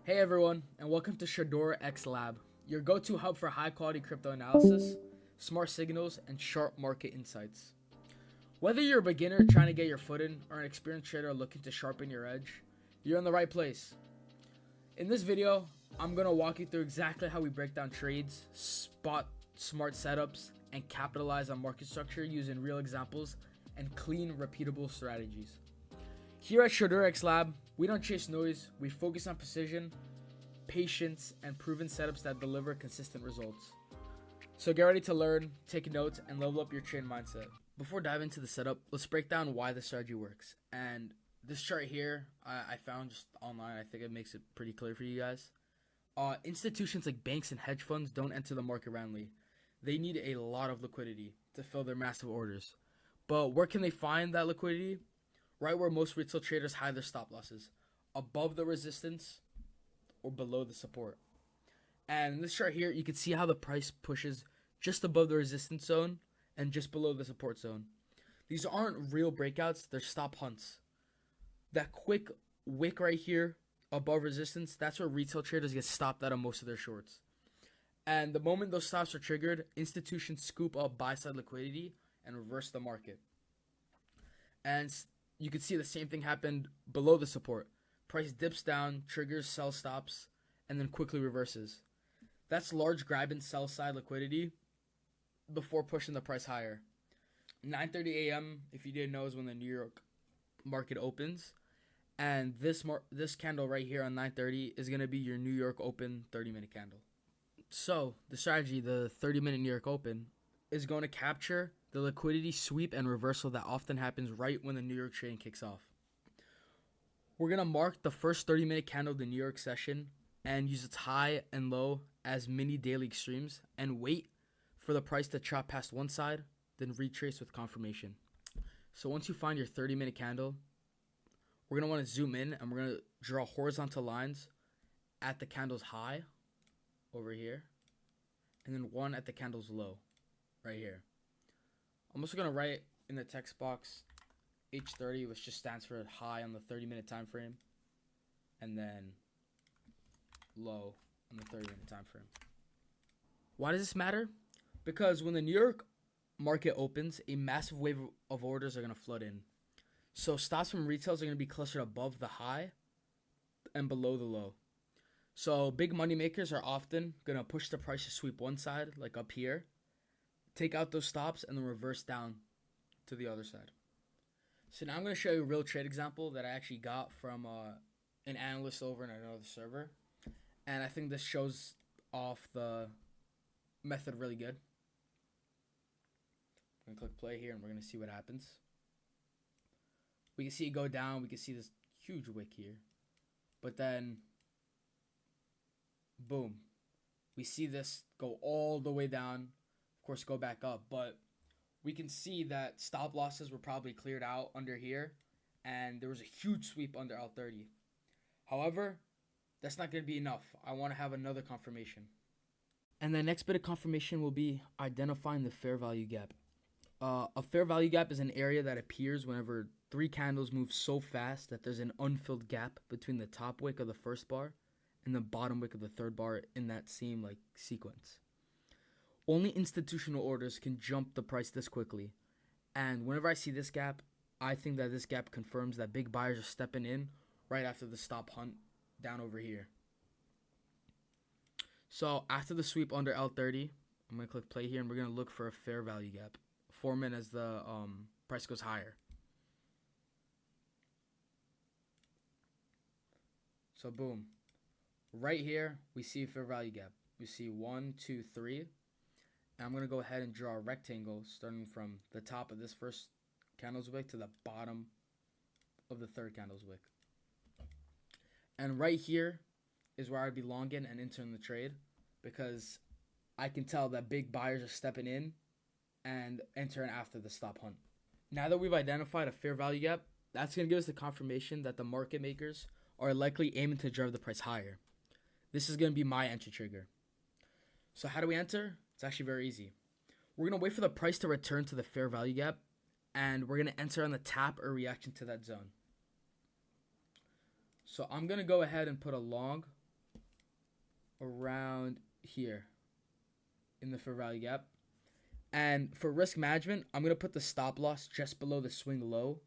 Hey everyone, and welcome to Shador X Lab, your go-to hub for high-quality crypto analysis, smart signals, and sharp market insights. Whether you're a beginner trying to get your foot in or an experienced trader looking to sharpen your edge, you're in the right place. In this video, I'm going to walk you through exactly how we break down trades, spot smart setups, and capitalize on market structure using real examples and clean, repeatable strategies. Here at Shador X Lab, we don't chase noise, we focus on precision, patience, and proven setups that deliver consistent results. So get ready to learn, take notes, and level up your trade mindset. Before diving into the setup, let's break down why the strategy works. And this chart here, I found just online. I think it makes it pretty clear for you guys. Institutions like banks and hedge funds don't enter the market randomly. They need a lot of liquidity to fill their massive orders. But where can they find that liquidity? Right where most retail traders hide their stop losses, above the resistance or below the support. And in this chart here, you can see how the price pushes just above the resistance zone and just below the support zone. These aren't real breakouts, they're stop hunts. That quick wick right here above resistance, that's where retail traders get stopped out of most of their shorts. And the moment those stops are triggered, institutions scoop up buy-side liquidity and reverse the market. And you can see the same thing happened below the support. Price dips down, triggers sell stops, and then quickly reverses. That's large grab and sell side liquidity before pushing the price higher. 9:30 a.m., if you didn't know, is when the New York market opens. And this candle right here on 9:30 is going to be your New York Open 30-minute candle. So the strategy, the 30-minute New York Open, is going to capture the liquidity sweep and reversal that often happens right when the New York trading kicks off. We're going to mark the first 30-minute candle of the New York session and use its high and low as mini daily extremes and wait for the price to chop past one side, then retrace with confirmation. So once you find your 30-minute candle, we're going to want to zoom in and we're going to draw horizontal lines at the candle's high over here and then one at the candle's low right here. I'm also going to write in the text box H30, which just stands for high on the 30-minute time frame, and then low on the 30-minute time frame. Why does this matter? Because when the New York market opens, a massive wave of orders are going to flood in. So stops from retails are going to be clustered above the high and below the low. So big money makers are often going to push the price to sweep one side, like up here, take out those stops, and then reverse down to the other side. So now I'm going to show you a real trade example that I actually got from an analyst over in another server. And I think this shows off the method really good. I'm going to click play here and we're going to see what happens. We can see it go down. We can see this huge wick here. But then, boom. We see this go all the way down. Of course, go back up. But we can see that stop losses were probably cleared out under here. And there was a huge sweep under L30. However, that's not going to be enough. I want to have another confirmation. And the next bit of confirmation will be identifying the fair value gap. A fair value gap is an area that appears whenever three candles move so fast that there's an unfilled gap between the top wick of the first bar and the bottom wick of the third bar in that same sequence. Only institutional orders can jump the price this quickly. And whenever I see this gap, I think that this gap confirms that big buyers are stepping in right after the stop hunt down over here. So after the sweep under L30, I'm going to click play here and we're going to look for a fair value gap, forming as the price goes higher. So boom. Right here, we see a fair value gap. We see 1, 2, 3. And I'm going to go ahead and draw a rectangle starting from the top of this first candle's wick to the bottom of the third candle's wick. And right here is where I'd be longing and entering the trade because I can tell that big buyers are stepping in and entering after the stop hunt. Now that we've identified a fair value gap, that's going to give us the confirmation that the market makers are likely aiming to drive the price higher. This is going to be my entry trigger. So how do we enter? It's actually very easy. We're going to wait for the price to return to the fair value gap, and we're going to enter on the tap or reaction to that zone. So I'm going to go ahead and put a long around here in the fair value gap. And for risk management, I'm going to put the stop loss just below the swing low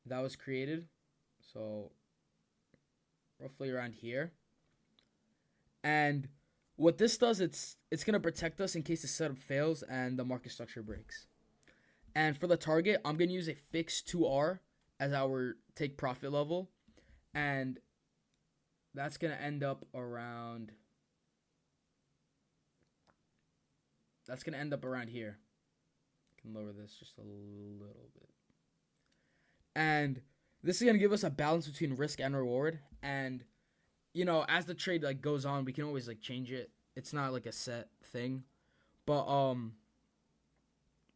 that was created. So roughly around here. And what this does, it's going to protect us in case the setup fails and the market structure breaks. And for the target, I'm going to use a fixed 2R as our take profit level. And that's going to end up around... That's going to end up around here. I can lower this just a little bit. And this is going to give us a balance between risk and reward. And, you know, as the trade like goes on, we can always like change it. It's not like a set thing. But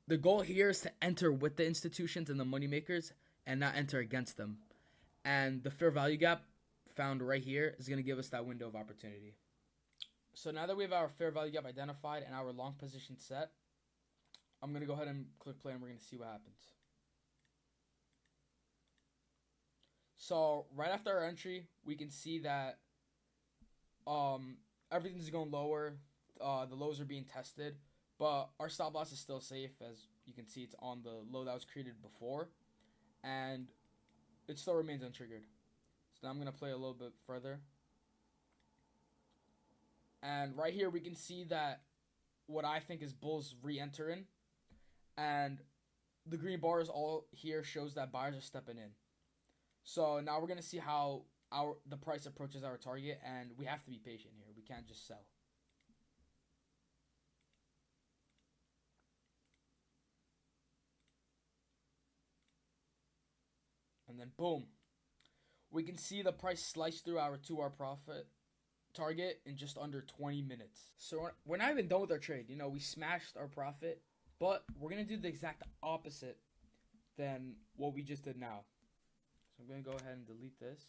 the goal here is to enter with the institutions and the money makers and not enter against them. And the fair value gap found right here is going to give us that window of opportunity. So now that we have our fair value gap identified and our long position set, I'm going to go ahead and click play and we're going to see what happens. So right after our entry, we can see that everything's going lower. The lows are being tested, but our stop loss is still safe. As you can see, it's on the low that was created before, and it still remains untriggered. So now I'm going to play a little bit further. And right here, we can see that what I think is bulls re-entering. And the green bars all here shows that buyers are stepping in. So now we're going to see how the price approaches our target. And we have to be patient here. We can't just sell. And then boom. We can see the price slice through our 2R profit target in just under 20 minutes. So we're not even done with our trade. You know, we smashed our profit, but we're going to do the exact opposite than what we just did now. So I'm going to go ahead and delete this.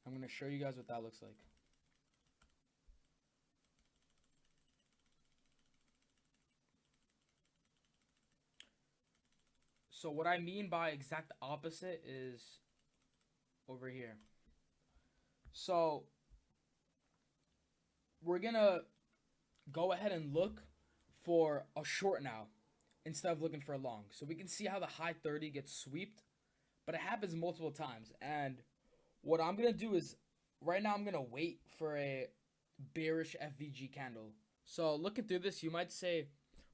I'm going to show you guys what that looks like. So what I mean by exact opposite is over here. So we're going to go ahead and look for a short now instead of looking for a long. So we can see how the high 30 gets swept, but it happens multiple times. And what I'm going to do is right now I'm going to wait for a bearish FVG candle. So looking through this, you might say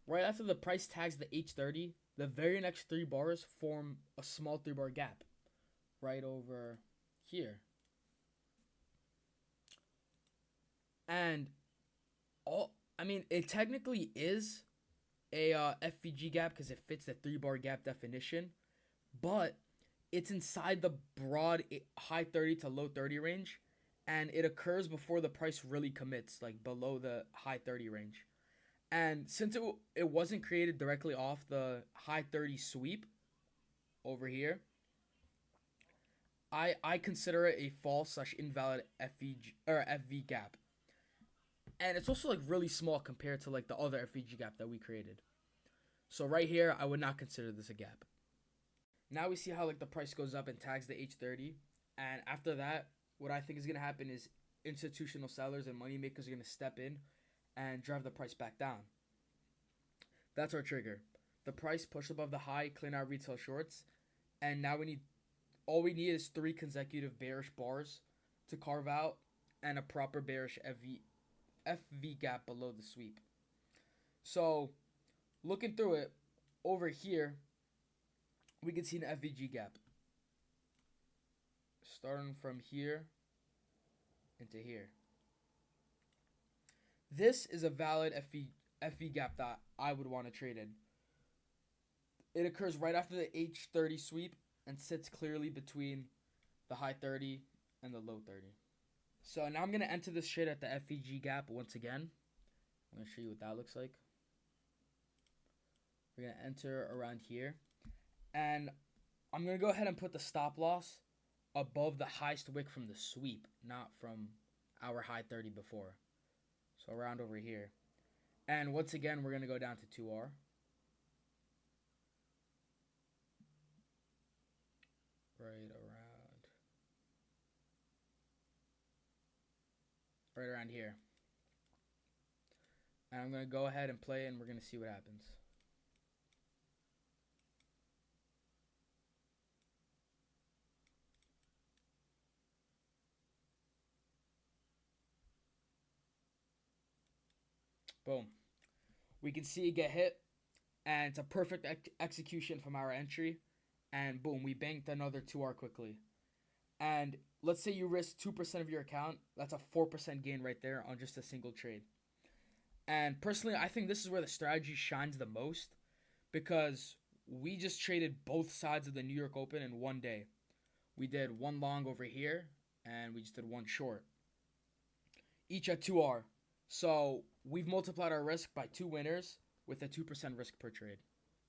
right after the price tags the H30, the very next 3 bars form a small 3-bar gap right over here. And it technically is a FVG gap because it fits the 3-bar gap definition, but it's inside the broad high 30 to low 30 range, and it occurs before the price really commits, like below the high 30 range. And since it wasn't created directly off the high 30 sweep over here, I consider it a false/invalid FVG or FV gap. And it's also like really small compared to like the other FVG gap that we created. So right here, I would not consider this a gap. Now we see how like the price goes up and tags the H30. And after that, what I think is going to happen is institutional sellers and money makers are going to step in and drive the price back down. That's our trigger. The price pushed above the high, clean out retail shorts. And now all we need is 3 consecutive bearish bars to carve out and a proper bearish FV gap below the sweep. So looking through it, over here, we can see an FVG gap. Starting from here into here. This is a valid FV gap that I would want to trade in. It occurs right after the H30 sweep and sits clearly between the high 30 and the low 30. So now I'm going to enter this trade at the FVG gap once again. I'm going to show you what that looks like. We're going to enter around here. And I'm going to go ahead and put the stop loss above the highest wick from the sweep, not from our high 30 before. So around over here. And once again, we're going to go down to 2R. Right around right around here. And I'm going to go ahead and play, and we're going to see what happens. Boom. We can see it get hit, and it's a perfect execution from our entry. And boom, we banked another 2R quickly. And let's say you risk 2% of your account. That's a 4% gain right there on just a single trade. And personally, I think this is where the strategy shines the most because we just traded both sides of the New York Open in one day. We did one long over here, and we just did one short, each at 2R. So we've multiplied our risk by 2 winners with a 2% risk per trade.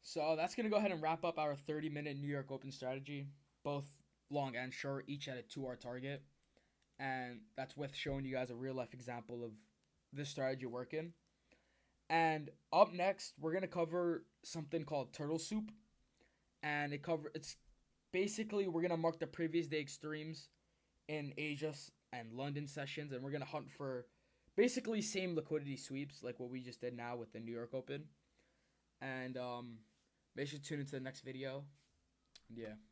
So that's going to go ahead and wrap up our 30-minute New York Open strategy. Both long and short, each at a 2R target. And that's with showing you guys a real life example of this strategy working. And up next, we're going to cover something called turtle soup. And it's basically we're going to mark the previous day extremes in Asia and London sessions. And we're going to hunt for basically same liquidity sweeps like what we just did now with the New York Open. And make sure to tune into the next video. Yeah.